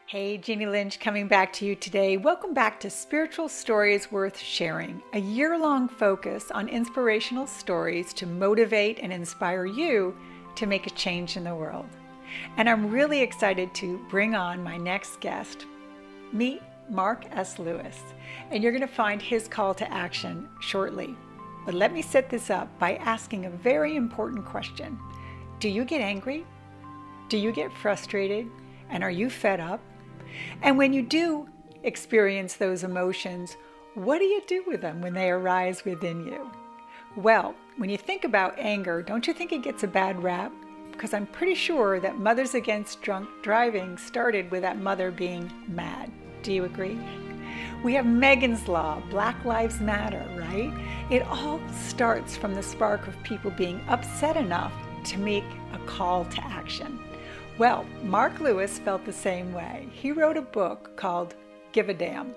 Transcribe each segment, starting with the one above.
Hey, Jeannie Lynch coming back to you today. Welcome back to Spiritual Stories Worth Sharing, a year-long focus on inspirational stories to motivate and inspire you to make a change in the world. And I'm really excited to bring on my next guest. Meet Mark S. Lewis, and you're going to find his call to action shortly. But let me set this up by asking a very important question. Do you get angry? Do you get frustrated? And are you fed up? And when you do experience those emotions, what do you do with them when they arise within you? Well, when you think about anger, don't you think it gets a bad rap? Because I'm pretty sure that Mothers Against Drunk Driving started with that mother being mad. Do you agree? We have Megan's Law, Black Lives Matter, right? It all starts from the spark of people being upset enough to make a call to action. Well, Mark Lewis felt the same way. He wrote a book called Give a Damn,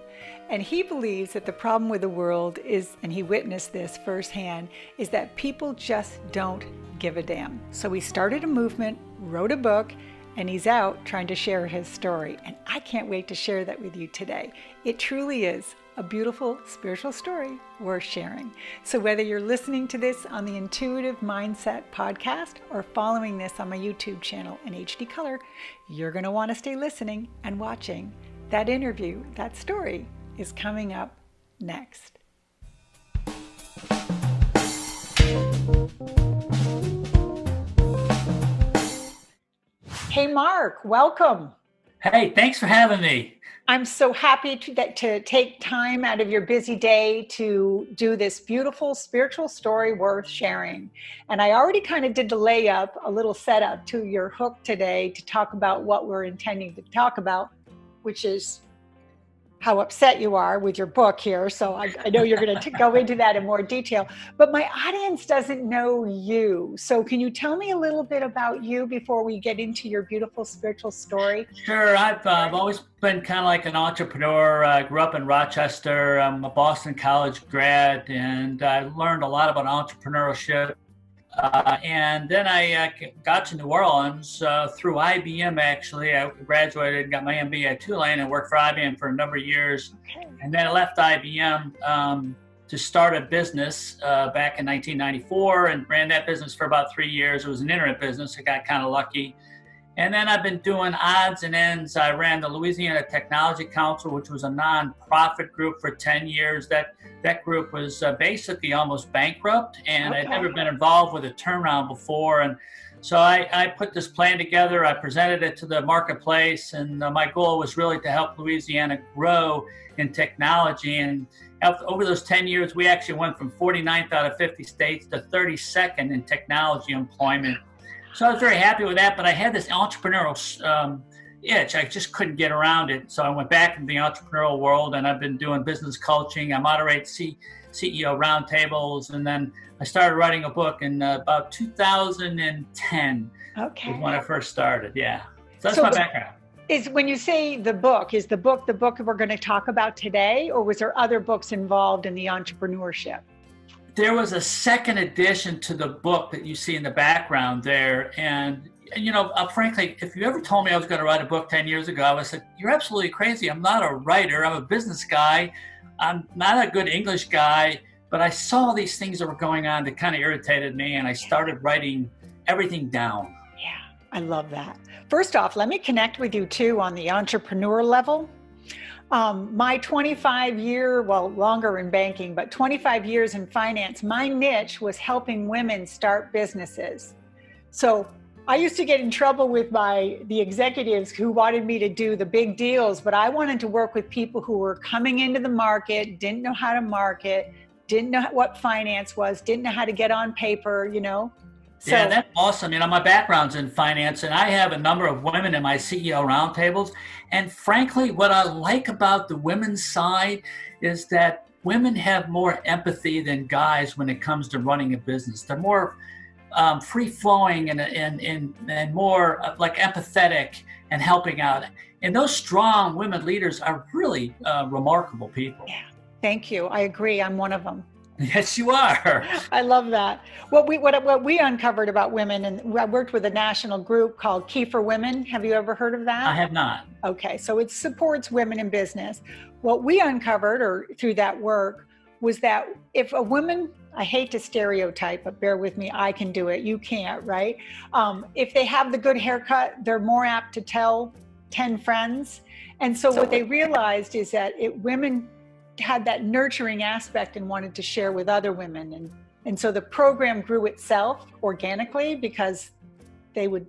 and he believes that the problem with the world is, and he witnessed this firsthand, is that people just don't give a damn. So he started a movement, wrote a book, and he's out trying to share his story. And I can't wait to share that with you today. It truly is a beautiful spiritual story worth sharing. So whether you're listening to this on the Intuitive Mindset podcast or following this on my YouTube channel in HD color, you're going to want to stay listening and watching. That interview, that story is coming up next. Hey, Mark, welcome. Hey, thanks for having me. I'm so happy to take time out of your busy day to do this beautiful spiritual story worth sharing. And I already kind of did the layup, a little setup to your hook today to talk about what we're intending to talk about, which is how upset you are with your book here. So I know you're going to go into that in more detail, but my audience doesn't know you. So can you tell me a little bit about you before we get into your beautiful spiritual story? Sure. I've always been kind of like an entrepreneur. I grew up in Rochester. I'm a Boston College grad, and I learned a lot about entrepreneurship. And then I got to New Orleans through IBM, actually. I graduated and got my MBA at Tulane and worked for IBM for a number of years. Okay. And then I left IBM to start a business back in 1994 and ran that business for about 3 years. It was an internet business. I got kind of lucky. And then I've been doing odds and ends. I ran the Louisiana Technology Council, which was a nonprofit group for 10 years. That group was basically almost bankrupt, and I'd never been involved with a turnaround before. And so I put this plan together. I presented it to the marketplace, and my goal was really to help Louisiana grow in technology. And over those 10 years, we actually went from 49th out of 50 states to 32nd in technology employment. So I was very happy with that, but I had this entrepreneurial itch. I just couldn't get around it. So I went back into the entrepreneurial world, and I've been doing business coaching. I moderate CEO roundtables, and then I started writing a book in about 2010. Okay. Was when I first started. Yeah. So that's my background. When you say the book we're going to talk about today, or was there other books involved in the entrepreneurship? There was a second edition to the book that you see in the background there. And you know, frankly, if you ever told me I was going to write a book 10 years ago, I would have said, you're absolutely crazy. I'm not a writer. I'm a business guy. I'm not a good English guy. But I saw these things that were going on that kind of irritated me, and I started writing everything down. Yeah, I love that. First off, let me connect with you too on the entrepreneur level. My 25-year, well, longer in banking, but 25 years in finance, my niche was helping women start businesses. So I used to get in trouble with the executives who wanted me to do the big deals, but I wanted to work with people who were coming into the market, didn't know how to market, didn't know what finance was, didn't know how to get on paper, you know. So, yeah, that's awesome. You know, my background's in finance, and I have a number of women in my CEO roundtables. And frankly, what I like about the women's side is that women have more empathy than guys when it comes to running a business. They're more free-flowing and more like empathetic and helping out. And those strong women leaders are really remarkable people. Yeah, thank you. I agree. I'm one of them. Yes, you are. I love that. What we uncovered about women, and I worked with a national group called Key for Women. Have you ever heard of I that? have not. Okay, so it supports women in business. What we uncovered, or through that work, was that if a woman, I hate to stereotype, but bear with me, I can do it, you can't, right? If they have the good haircut, they're more apt to tell 10 friends. And so what they realized is that women had that nurturing aspect and wanted to share with other women. And so the program grew itself organically because they would.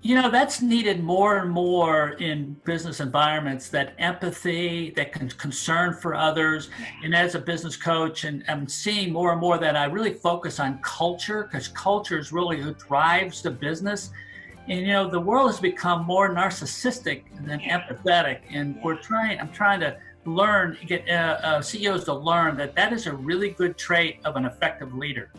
That's needed more and more in business environments, that empathy, that concern for others. And as a business coach, and I'm seeing more and more that I really focus on culture, because culture is really who drives the business. And, the world has become more narcissistic than empathetic. And I'm trying to get CEOs to learn that is a really good trait of an effective leader.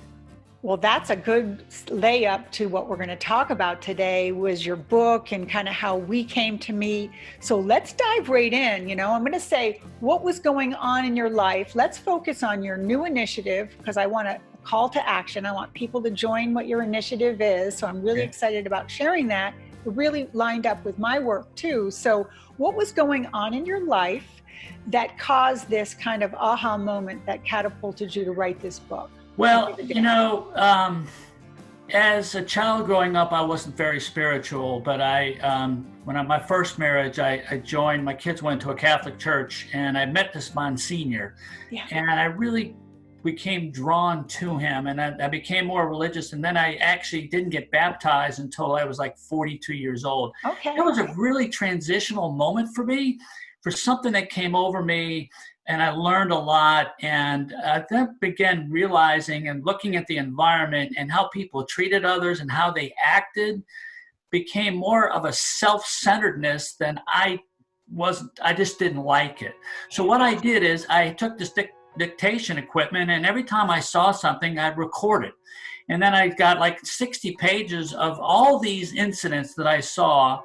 Well, that's a good layup to what we're going to talk about today, was your book and kind of how we came to meet. So let's dive right in. I'm going to say what was going on in your life. Let's focus on your new initiative, because I want to call to action. I want people to join what your initiative is. So I'm really excited about sharing that. It really lined up with my work too. So what was going on in your life that caused this kind of aha moment that catapulted you to write this book? Well, as a child growing up, I wasn't very spiritual, but my first marriage, I joined, my kids went to a Catholic church, and I met this Monsignor, and I really became drawn to him, and I became more religious, and then I actually didn't get baptized until I was like 42 years old. Okay. It was a really transitional moment for me, for something that came over me. And I learned a lot, and I then began realizing and looking at the environment and how people treated others and how they acted became more of a self-centeredness than I just didn't like it. So what I did is I took this dictation equipment, and every time I saw something, I'd record it. And then I got like 60 pages of all these incidents that I saw.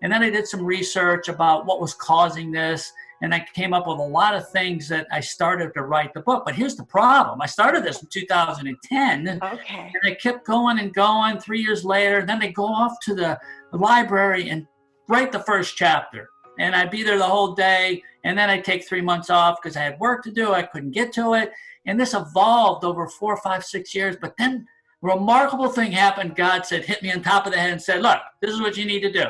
And then I did some research about what was causing this. And I came up with a lot of things that I started to write the book. But here's the problem. I started this in 2010. Okay. And I kept going and going. 3 years later, then I go off to the library and write the first chapter. And I'd be there the whole day. And then I'd take 3 months off because I had work to do. I couldn't get to it. And this evolved over 4, 5, 6 years. But then a remarkable thing happened. God said, hit me on top of the head and said, look, this is what you need to do.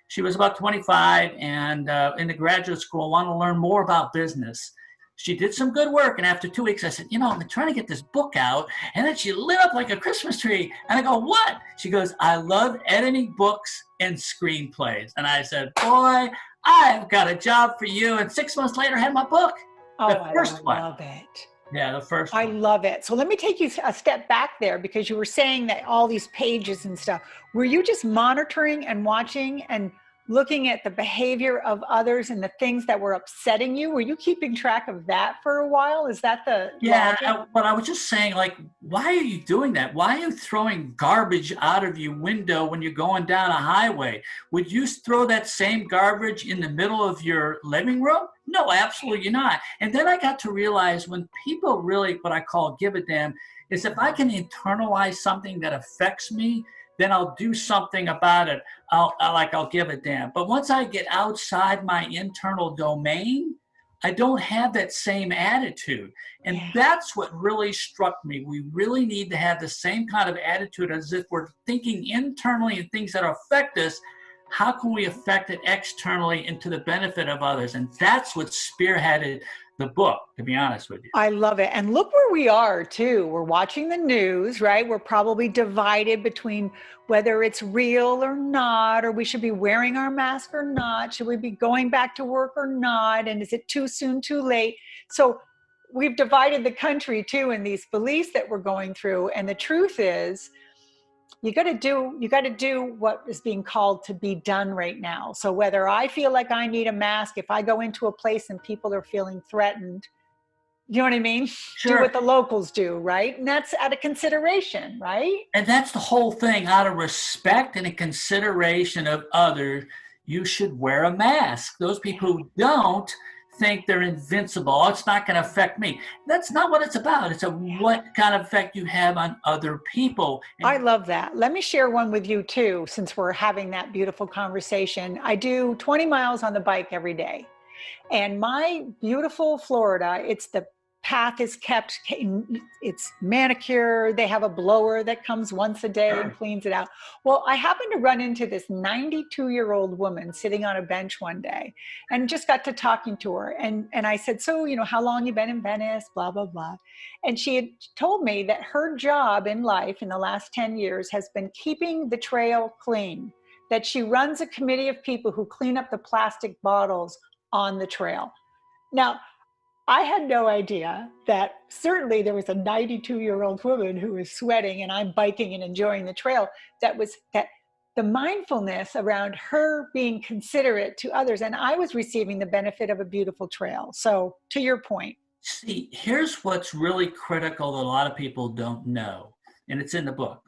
She was about 25 and in the graduate school, wanted to learn more about business. She did some good work. And after 2 weeks, I said, I've been trying to get this book out. And then she lit up like a Christmas tree. And I go, what? She goes, I love editing books and screenplays. And I said, boy, I've got a job for you. And 6 months later, I had my book. The first one. I love it. Yeah, the first one. I love it. So let me take you a step back there, because you were saying that all these pages and stuff, were you just monitoring and watching and looking at the behavior of others and the things that were upsetting you? Were you keeping track of that for a while? Is that the but I was just saying, like, why are you doing that? Why are you throwing garbage out of your window when you're going down a highway? Would you throw that same garbage in the middle of your living room? No, absolutely not. And then I got to realize, when people really, what I call give a damn, is if I can internalize something that affects me, then I'll do something about it. I'll give a damn. But once I get outside my internal domain, I don't have that same attitude. And that's what really struck me. We really need to have the same kind of attitude, as if we're thinking internally in things that affect us. How can we affect it externally and to the benefit of others? And that's what spearheaded the book, to be honest with you. I love it. And look where we are too. We're watching the news, right? We're probably divided between whether it's real or not, or we should be wearing our mask or not. Should we be going back to work or not? And is it too soon, too late? So we've divided the country too in these beliefs that we're going through. And the truth is, you got to do what is being called to be done right now. So whether I feel like I need a mask, if I go into a place and people are feeling threatened, you know what I mean? Sure. Do what the locals do, right? And that's out of consideration, right? And that's the whole thing. Out of respect and a consideration of others, you should wear a mask. Those people who don't think they're invincible. Oh, it's not going to affect me. That's not what it's about. It's what kind of effect you have on other people. I love that. Let me share one with you too, since we're having that beautiful conversation. I do 20 miles on the bike every day. And my beautiful Florida, it's the path is kept, it's manicured. They have a blower that comes once a day and cleans it out. Well, I happened to run into this 92-year-old woman sitting on a bench one day and just got to talking to her. And I said, so, how long you been in Venice, blah, blah, blah. And she had told me that her job in life in the last 10 years has been keeping the trail clean, that she runs a committee of people who clean up the plastic bottles on the trail. Now, I had no idea that certainly there was a 92-year-old woman who was sweating and I'm biking and enjoying the trail. That the mindfulness around her being considerate to others, and I was receiving the benefit of a beautiful trail. So to your point. See, here's what's really critical that a lot of people don't know, and it's in the book.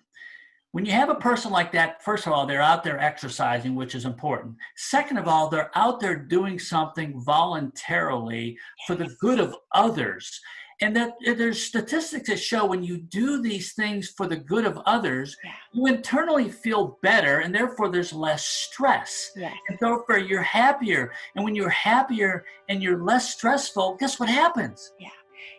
When you have a person like that, first of all, they're out there exercising, which is important. Second of all, they're out there doing something voluntarily for the good of others. And that there's statistics that show when you do these things for the good of others, you internally feel better, and therefore there's less stress. And therefore you're happier. And when you're happier and you're less stressful, guess what happens?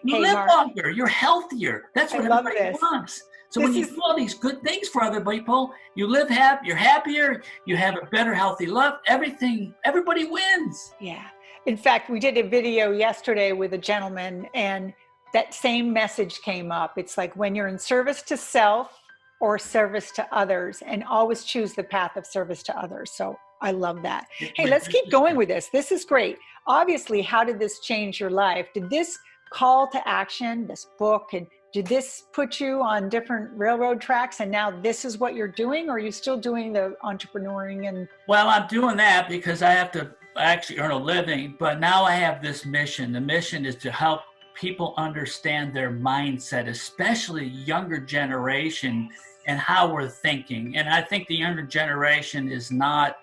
You live longer, you're healthier. That's what everybody wants. So when you do all these good things for other people, you live happy, you're happier, you have a better, healthy life, everybody wins. Yeah. In fact, we did a video yesterday with a gentleman and that same message came up. It's like when you're in service to self or service to others, and always choose the path of service to others. So I love that. Hey, let's keep going with this. This is great. Obviously, how did this change your life? Did this call to action, this book, and did this put you on different railroad tracks and now this is what you're doing, or are you still doing the entrepreneuring? And well, I'm doing that because I have to actually earn a living, but now I have this mission. The mission is to help people understand their mindset, especially younger generation, and how we're thinking. And I think the younger generation is not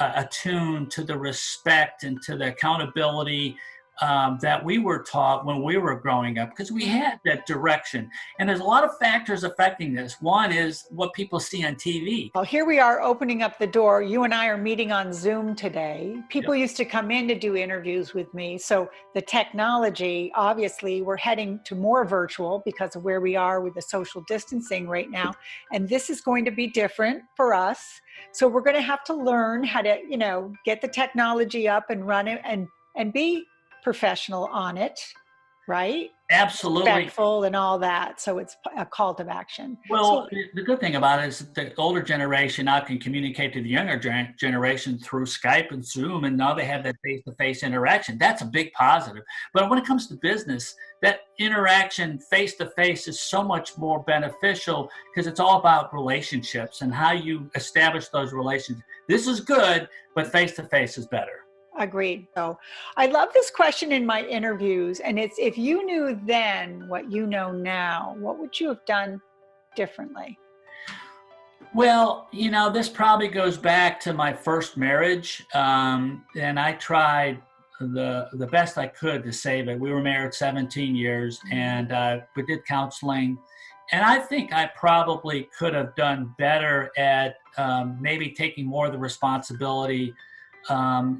attuned to the respect and to the accountability that we were taught when we were growing up, because we had that direction. And there's a lot of factors affecting this. One is what people see on TV. Well, here we are opening up the door. You and I are meeting on Zoom today. People used to come in to do interviews with me. So the technology, obviously, we're heading to more virtual because of where we are with the social distancing right now. And this is going to be different for us. So we're going to have to learn how to, get the technology up and run it and be professional on it, right? Absolutely. Respectful and all that. So it's a call to action. Well, the good thing about it is that the older generation now can communicate to the younger generation through Skype and Zoom, and now they have that face-to-face interaction. That's a big positive. But when it comes to business, that interaction face-to-face is so much more beneficial because it's all about relationships and how you establish those relationships. This is good, but face-to-face is better. Agreed. So I love this question in my interviews, and it's, if you knew then what you know now, what would you have done differently? Well, this probably goes back to my first marriage, and I tried the best I could to save it. We were married 17 years, and we did counseling, and I think I probably could have done better at maybe taking more of the responsibility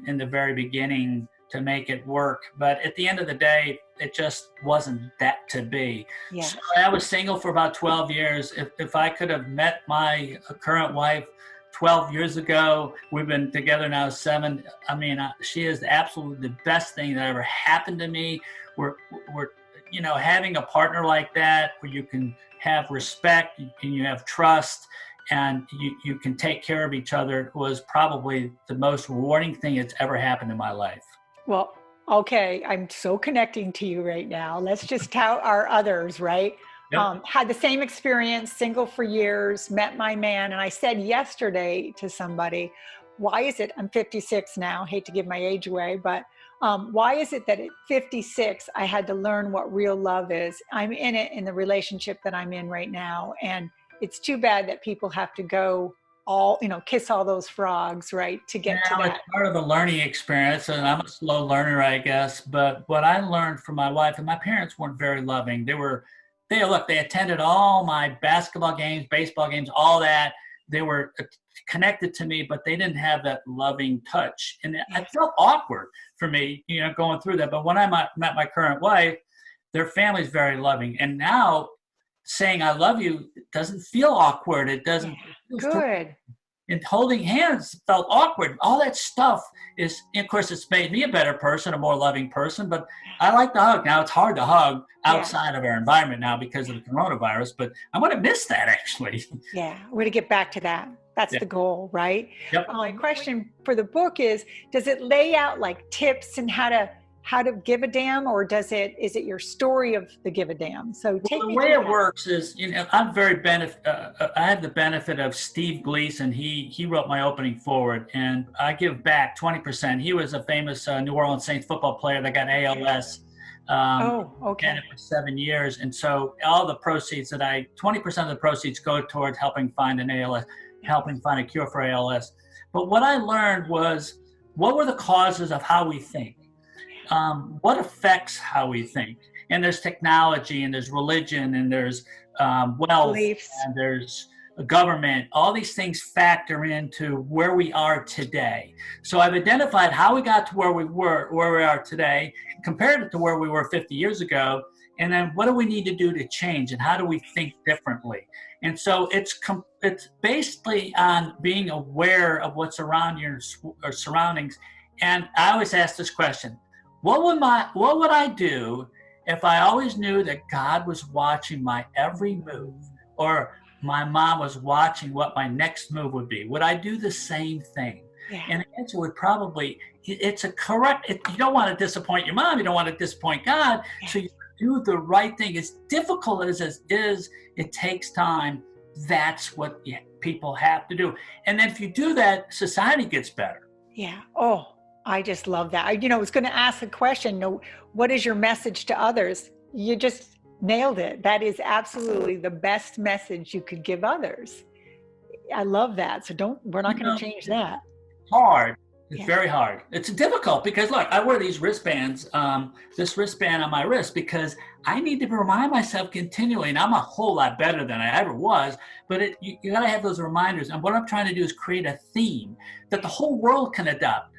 in the very beginning to make it work. But at the end of the day, it just wasn't that to be. Yeah. So I was single for about 12 years. If I could have met my current wife 12 years ago, we've been together now 7. I mean, she is absolutely the best thing that ever happened to me. We're having a partner like that where you can have respect and you have trust, and you can take care of each other, was probably the most rewarding thing that's ever happened in my life. Well, okay, I'm so connecting to you right now. Let's just tout our others, right? Yep. Had the same experience, single for years, met my man. And I said yesterday to somebody, why is it, I'm 56 now, hate to give my age away, but why is it that at 56, I had to learn what real love is? I'm in it in the relationship that I'm in right now. And it's too bad that people have to go all, kiss all those frogs, right? To get to Now it's that. part of the learning experience, and I'm a slow learner, I guess. But what I learned from my wife, and my parents weren't very loving. They attended all my basketball games, baseball games, all that. They were connected to me, but they didn't have that loving touch, and it felt awkward for me, going through that. But when I met my current wife, their family's very loving, and now saying "I love you" doesn't feel awkward. It doesn't. Yeah. It feels Good. and holding hands felt awkward. All that stuff is, of course, it's made me a better person, a more loving person, but I like to hug. Now it's hard to hug outside of our environment now because of the coronavirus, but I'm going to miss that actually. Yeah, we're going to get back to that. That's Yeah. the goal, right? Yep. My question for the book is, does it lay out like tips and how to give a damn, or is it your story of the give a damn? So take The me way through it that. works is, I'm very I have the benefit of Steve Gleason. He wrote my opening forward, and I give back 20%. He was a famous New Orleans Saints football player that got ALS. Oh, okay. And it for 7 years. And so all the proceeds 20% of the proceeds go towards helping find helping find a cure for ALS. But what I learned was, what were the causes of how we think? What affects how we think? And there's technology, and there's religion, and there's wealth, Beliefs. and there's government. All these things factor into where we are today. So I've identified how we got to where we are today, compared it to where we were 50 years ago, and then what do we need to do to change, and how do we think differently? And so it's basically on being aware of what's around your surroundings. And I always ask this question: what would I do if I always knew that God was watching my every move, or my mom was watching what my next move would be? Would I do the same thing? Yeah. And the answer would probably, you don't want to disappoint your mom, you don't want to disappoint God, so you do the right thing. As difficult as it is, it takes time. That's what people have to do. And then if you do that, society gets better. Yeah. Oh, I just love that. I was going to ask a question. What is your message to others? You just nailed it. That is absolutely the best message you could give others. I love that. So we're not going to change that. Hard. It's very hard. It's difficult because, look, I wear these wristbands, this wristband on my wrist, because I need to remind myself continually, and I'm a whole lot better than I ever was, but you got to have those reminders. And what I'm trying to do is create a theme that the whole world can adopt.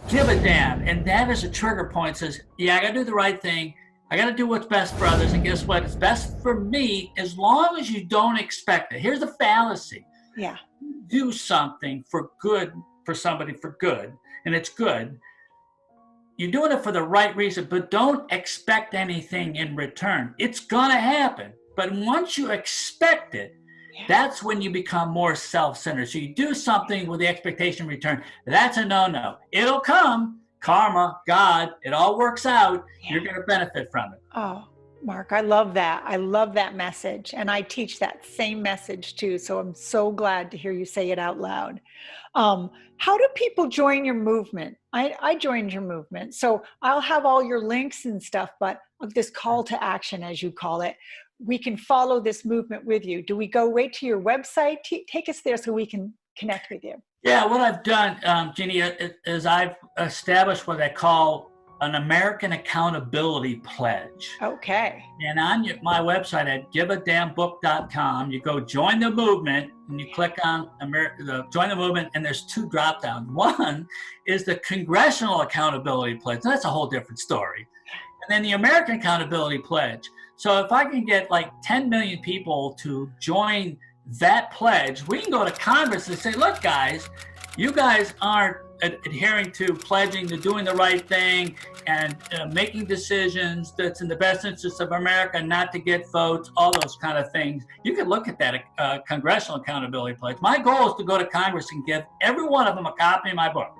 Give a damn. And that is a trigger point. Says, I got to do the right thing. I got to do what's best for others. And guess what? It's best for me as long as you don't expect it. Here's the fallacy. Yeah. Do something for good, for somebody for good, and it's good. You're doing it for the right reason, but don't expect anything in return. It's going to happen. But once you expect it, that's when you become more self-centered. So you do something with the expectation return. That's a no-no. It'll come. Karma, God, it all works out. You're going to benefit from it. Oh, Mark, I love that. I love that message. And I teach that same message too. So I'm so glad to hear you say it out loud. How do people join your movement? I joined your movement. So I'll have all your links and stuff, but this call to action, as you call it, we can follow this movement with you. Do we go right to your website? Take us there so we can connect with you. Yeah, what I've done, Jeannie, is I've established what I call an American Accountability Pledge. Okay. And on my website at giveadamnbook.com, you go join the movement, and you click on join the movement, and there's 2 drop downs. One is the Congressional Accountability Pledge. That's a whole different story. And then the American Accountability Pledge. So if I can get like 10 million people to join that pledge, we can go to Congress and say, look, guys, you guys aren't adhering to pledging to doing the right thing and making decisions that's in the best interest of America, not to get votes, all those kind of things. You can look at that Congressional Accountability Pledge. My goal is to go to Congress and give every one of them a copy of my book.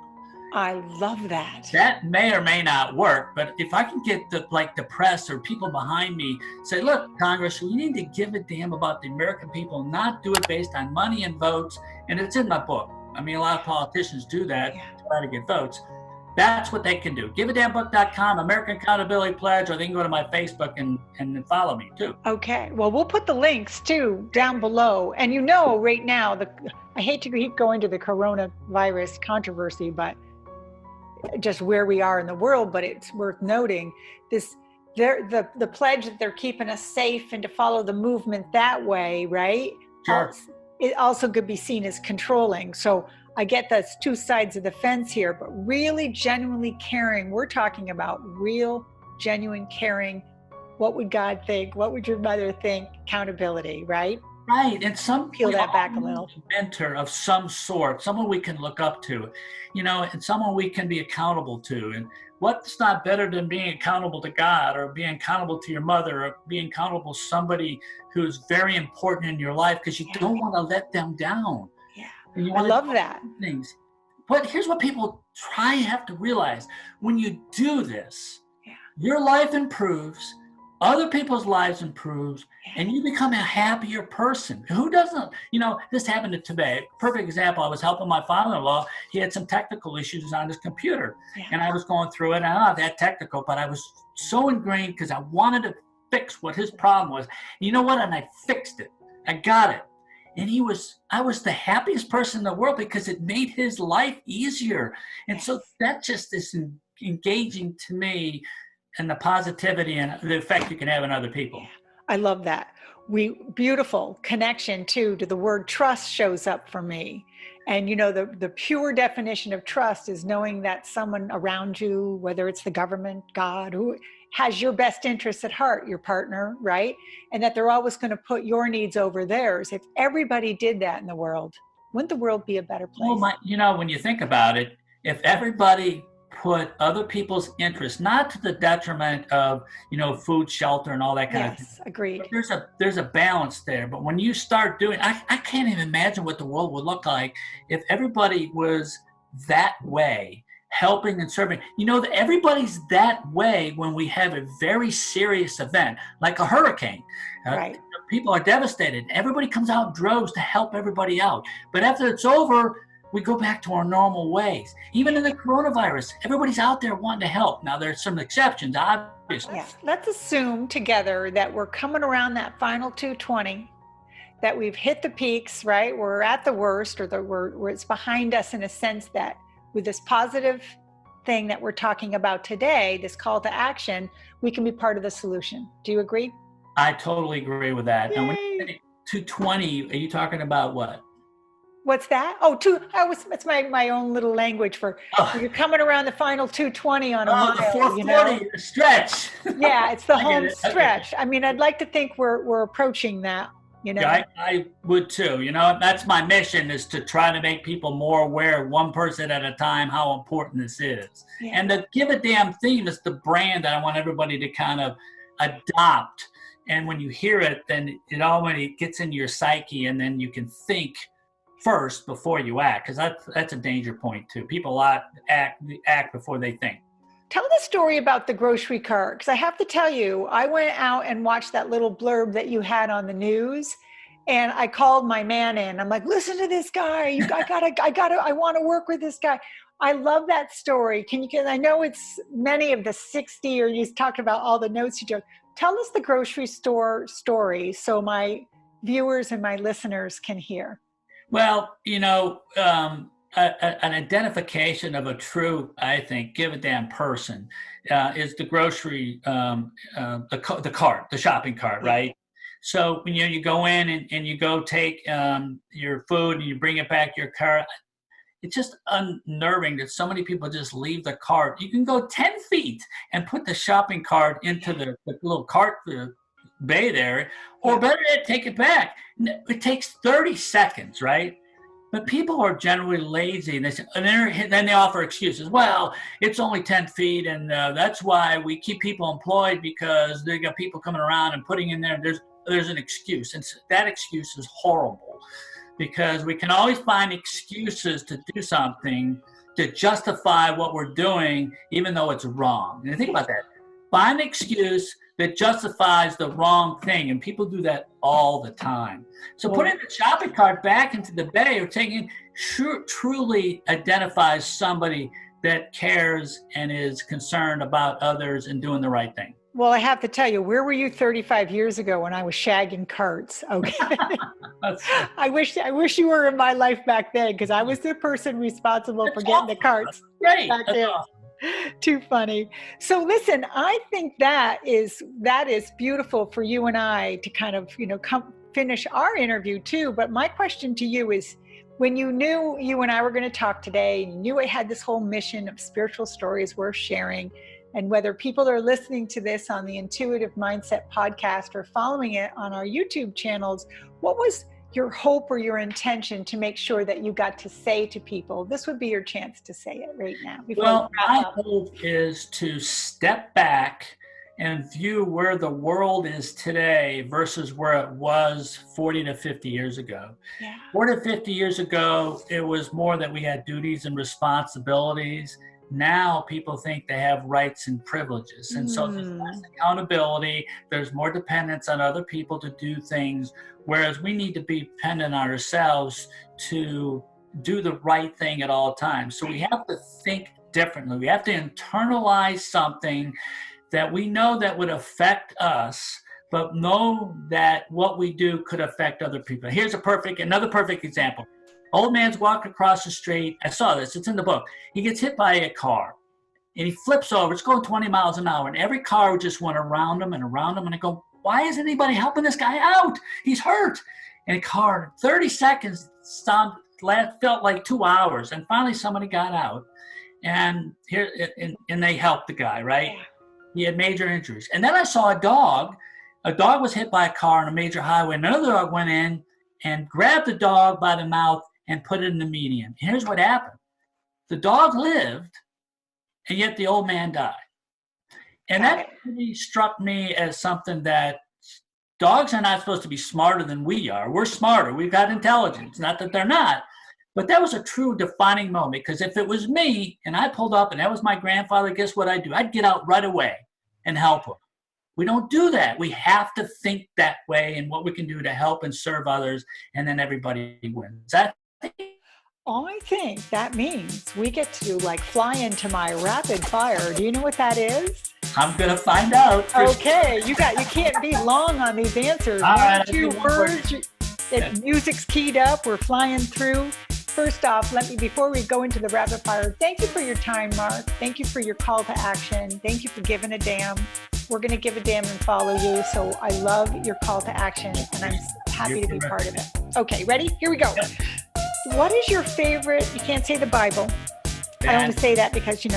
I love that. That may or may not work, but if I can get the press or people behind me say, look, Congress, we need to give a damn about the American people, not do it based on money and votes. And it's in my book. I mean, a lot of politicians do that to try to get votes. That's what they can do. GiveADamnBook.com, American Accountability Pledge, or they can go to my Facebook and follow me too. Okay. Well, we'll put the links too down below. And right now, I hate to keep going to the coronavirus controversy, but just where we are in the world, but it's worth noting the pledge that they're keeping us safe and to follow the movement that way, right? Sure. It also could be seen as controlling. So I get that's two sides of the fence here, but really genuinely caring. We're talking about real, genuine caring. What would God think? What would your mother think? Accountability, right? Right. And some peel that back a little. Mentor of some sort, someone we can look up to, and someone we can be accountable to. And what's not better than being accountable to God, or being accountable to your mother, or being accountable to somebody who's very important in your life, because you don't want to let them down. Yeah. I love that. Things. But here's what people have to realize. When you do this, your life improves, other people's lives improves, and you become a happier person. Who doesn't? This happened today. Perfect example. I was helping my father-in-law. He had some technical issues on his computer, and I was going through it. And I'm not that technical, but I was so ingrained because I wanted to fix what his problem was. And you know what? And I fixed it. I got it. And I was the happiest person in the world because it made his life easier. And so that just is engaging to me, and the positivity and the effect you can have on other people. I love that. Beautiful connection too to the word trust shows up for me. And the pure definition of trust is knowing that someone around you, whether it's the government, God, who has your best interests at heart, your partner, right? And that they're always going to put your needs over theirs. If everybody did that in the world, wouldn't the world be a better place? Well, when you think about it, if everybody put other people's interests, not to the detriment of, food, shelter, and all that kind of thing. Yes, agreed. There's a balance there. But when you start doing, I can't even imagine what the world would look like if everybody was that way, helping and serving. That everybody's that way when we have a very serious event, like a hurricane. Right. People are devastated. Everybody comes out in droves to help everybody out. But after it's over, we go back to our normal ways. Even in the coronavirus, everybody's out there wanting to help. Now, there's some exceptions, obviously. Yeah. Let's assume together that we're coming around that final 220, that we've hit the peaks, right? We're at the worst, or where it's behind us, in a sense that with this positive thing that we're talking about today, this call to action, we can be part of the solution. Do you agree? I totally agree with that. Yay. Now, when you say 220, are you talking about what? What's that? It's my own little language for you're coming around the final 220 on a mile. The 440, the stretch. Yeah, it's the home stretch. I mean, I'd like to think we're approaching that. Yeah, I would too. That's my mission, is to try to make people more aware, one person at a time, how important this is. Yeah. And the Give a Damn theme is the brand that I want everybody to kind of adopt. And when you hear it, then it already gets into your psyche, and then you can think first before you act, because that's a danger point too. People act before they think. Tell the story about the grocery cart, because I have to tell you, I went out and watched that little blurb that you had on the news, and I called my man in. I'm like, listen to this guy. I want to work with this guy. I love that story. I know it's many of the 60, or you talked about all the notes you took. Tell us the grocery store story so my viewers and my listeners can hear. Well, an identification of a true, I think, give a damn person is the grocery, the cart, the shopping cart, right? So when you go in and you go take your food and you bring it back to your car, it's just unnerving that so many people just leave the cart. You can go 10 feet and put the shopping cart into the little cart bay there, or better yet, take it back. It takes 30 seconds, right? But people are generally lazy, and then they offer excuses. Well, it's only 10 feet, and that's why we keep people employed, because they got people coming around and putting in there. There's an excuse, and that excuse is horrible, because we can always find excuses to do something to justify what we're doing, even though it's wrong. And think about that. Find an excuse that justifies the wrong thing, and people do that all the time. So putting the shopping cart back into the bay or taking truly identifies somebody that cares and is concerned about others and doing the right thing. Well, I have to tell you, where were you 35 years ago when I was shagging carts? Okay. I wish you were in my life back then, because I was the person responsible for getting the carts. Great. Back That's then. awesome. Too funny. So listen, I think that is beautiful for you and I to kind of, come finish our interview too. But my question to you is, when you knew you and I were going to talk today, and you knew I had this whole mission of spiritual stories worth sharing, and whether people are listening to this on the Intuitive Mindset podcast or following it on our YouTube channels, what was your hope or your intention to make sure that you got to say to people? This would be your chance to say it right now. Well, my hope is to step back and view where the world is today versus where it was 40 to 50 years ago. Yeah. 40 to 50 years ago, it was more that we had duties and responsibilities. Now people think they have rights and privileges. And so there's less accountability, there's more dependence on other people to do things, whereas we need to be dependent on ourselves to do the right thing at all times. So we have to think differently. We have to internalize something that we know that would affect us, but know that what we do could affect other people. Here's another perfect example. Old man's walking across the street. I saw this, it's in the book. He gets hit by a car and he flips over. It's going 20 miles an hour and every car just went around him and around him. And I go, why isn't anybody helping this guy out? He's hurt. And a car, 30 seconds, stopped, felt like 2 hours. And finally somebody got out and they helped the guy, right? He had major injuries. And then I saw a dog. A dog was hit by a car on a major highway. Another dog went in and grabbed the dog by the mouth and put it in the median. Here's what happened. The dog lived, and yet the old man died. And that really struck me as something that dogs are not supposed to be smarter than we are. We're smarter. We've got intelligence. Not that they're not. But that was a true defining moment, because if it was me and I pulled up and that was my grandfather, guess what I'd do? I'd get out right away and help him. We don't do that. We have to think that way and what we can do to help and serve others, and then everybody wins. I think that means we get to fly into my rapid fire. Do you know what that is? I'm going to find out. Okay, you can't be long on these answers. All right, 2 words. Music's keyed up. We're flying through. First off, before we go into the rapid fire, thank you for your time, Mark. Thank you for your call to action. Thank you for giving a damn. We're going to give a damn and follow you. So I love your call to action, and I'm happy to be part of it. Okay, ready? Here we go. Yep. What is your favorite? You can't say the Bible. I only say that because, you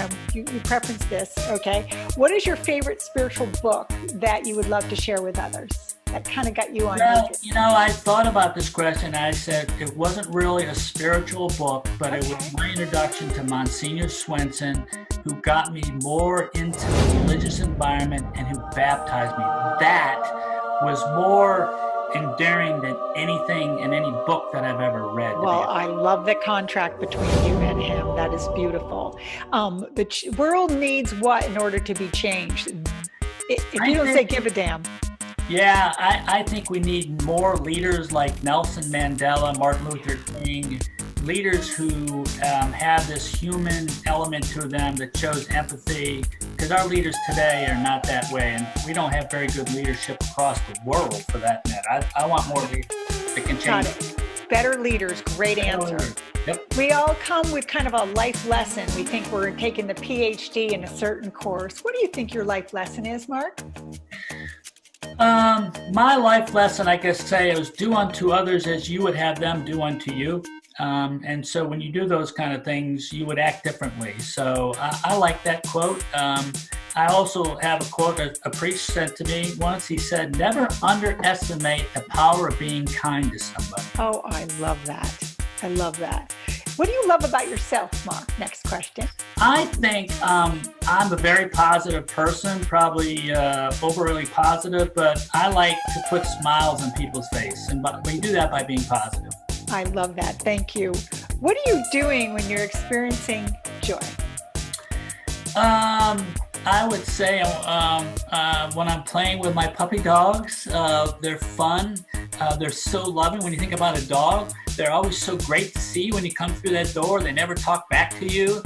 preference this. Okay. What is your favorite spiritual book that you would love to share with others? That kind of got you on. Well, I thought about this question. I said it wasn't really a spiritual book, but it was my introduction to Monsignor Swenson, who got me more into the religious environment and who baptized me. That was more endearing than anything in any book that I've ever read. Well, I love the contract between you and him. That is beautiful. The world needs what in order to be changed? If you don't say give a damn. Yeah, I think we need more leaders like Nelson Mandela, Martin Luther King, leaders who have this human element to them that shows empathy, because our leaders today are not that way, and we don't have very good leadership across the world for that matter. I want more leaders that can change. Got it. Better leaders, great answer. Yep. We all come with kind of a life lesson. We think we're taking the PhD in a certain course. What do you think your life lesson is, Mark? My life lesson, I guess, is do unto others as you would have them do unto you. And so when you do those kind of things, you would act differently. So I like that quote. I also have a quote a priest said to me once. He said, never underestimate the power of being kind to somebody. Oh, I love that. I love that. What do you love about yourself, Mark? Next question. I think I'm a very positive person, probably overly positive, but I like to put smiles on people's face. And we do that by being positive. I love that. Thank you. What are you doing when you're experiencing joy? I would say when I'm playing with my puppy dogs, they're fun. They're so loving. When you think about a dog, they're always so great to see when you come through that door. They never talk back to you.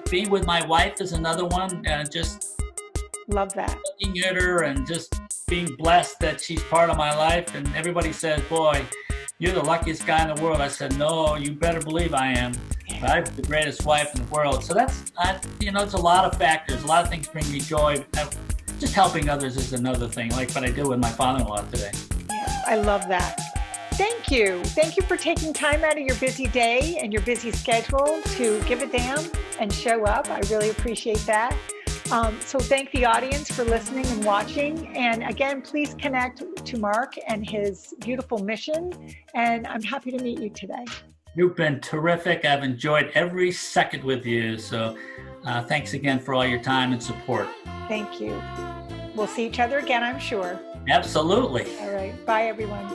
Being with my wife is another one. Just Love that. looking at her and just being blessed that she's part of my life. And everybody says, boy, you're the luckiest guy in the world. I said, no, you better believe I am. I have the greatest wife in the world. So it's a lot of factors. A lot of things bring me joy. Just helping others is another thing, like what I do with my father-in-law today. Yeah, I love that. Thank you. Thank you for taking time out of your busy day and your busy schedule to give a damn and show up. I really appreciate that. So thank the audience for listening and watching. And again, please connect to Mark and his beautiful mission. And I'm happy to meet you today. You've been terrific. I've enjoyed every second with you. So thanks again for all your time and support. Thank you. We'll see each other again, I'm sure. Absolutely. All right. Bye, everyone.